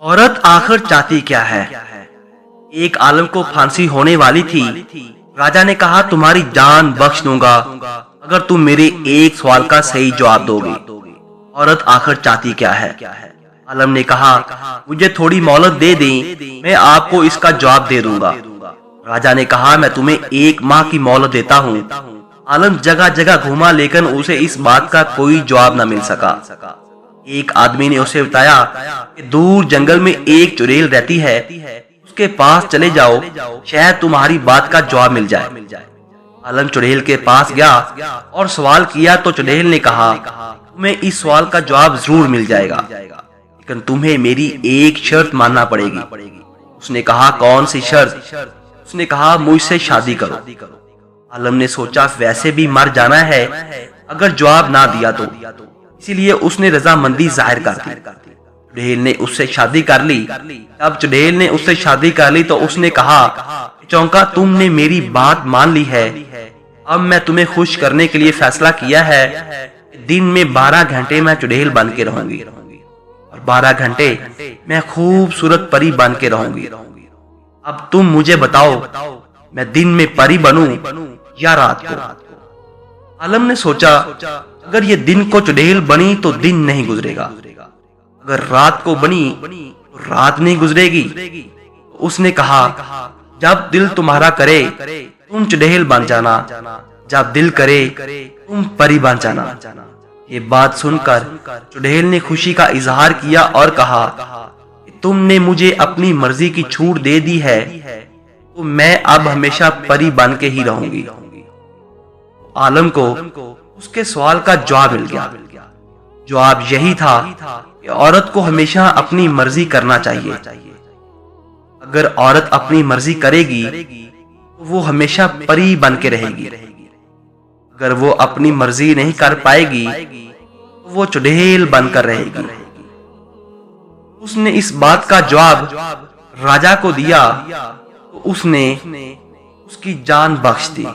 औरत आखिर चाहती क्या है? एक आलम को फांसी होने वाली थी। राजा ने कहा, तुम्हारी जान बख्श दूंगा अगर तुम मेरे एक सवाल का सही जवाब दोगे। औरत आखिर चाहती क्या है? आलम ने कहा, मुझे थोड़ी मोहलत दे दें, मैं आपको इसका जवाब दे दूंगा। राजा ने कहा, मैं तुम्हें 1 माह की मोहलत देता हूँ। आलम जगह जगह घूमा, लेकिन उसे इस बात का कोई जवाब न मिल सका। एक आदमी ने उसे बताया कि दूर जंगल में एक चुड़ैल रहती है, उसके पास चले जाओ, शायद तुम्हारी बात का जवाब मिल जाए। आलम चुड़ैल के पास गया और सवाल किया तो चुड़ैल ने कहा, तुम्हें इस सवाल का जवाब जरूर मिल जाएगा, लेकिन तुम्हें मेरी एक शर्त मानना पड़ेगी। उसने कहा, कौन सी शर्त? उसने कहा, मुझसे शादी करो। आलम ने सोचा, वैसे भी मर जाना है, अगर जवाब ना दिया तो, इसीलिए उसने रजामंदी जाहिर कर दी। चुड़ैल ने उससे शादी कर ली। तब चुड़ैल ने उससे शादी कर ली तो उसने कहा, चौंका, तुमने मेरी बात मान ली है, अब मैं तुम्हें खुश करने के लिए फैसला किया है। दिन में 12 घंटे मैं चुड़ैल बन के रहूंगी और 12 घंटे मैं खूबसूरत परी बन के रहूंगी। अब तुम मुझे बताओ, मैं दिन में परी बनूं या रात को? आलम ने सोचा, अगर ये दिन को चुड़ैल बनी तो दिन नहीं गुजरेगा, अगर रात को बनी तो रात नहीं गुजरेगी। उसने कहा, जब दिल तुम्हारा करे तुम चुड़ैल बन जाना, जब दिल करे तुम परी बन जाना। ये बात सुनकर चुड़ैल ने खुशी का इजहार किया और कहा, तुमने मुझे अपनी मर्जी की छूट दे दी है, तो मैं अब हमेशा परी बन के ही रहूंगी। आलम को उसके सवाल का जवाब मिल गया। जवाब यही था कि औरत को हमेशा अपनी मर्जी करना चाहिए। अगर औरत अपनी मर्जी करेगी तो वो हमेशा परी बन के रहेगी। अगर वो अपनी मर्जी नहीं कर पाएगी तो वो चुड़ैल बनकर रहेगी। उसने इस बात का जवाब राजा को दिया तो उसने उसकी जान बख्श दी।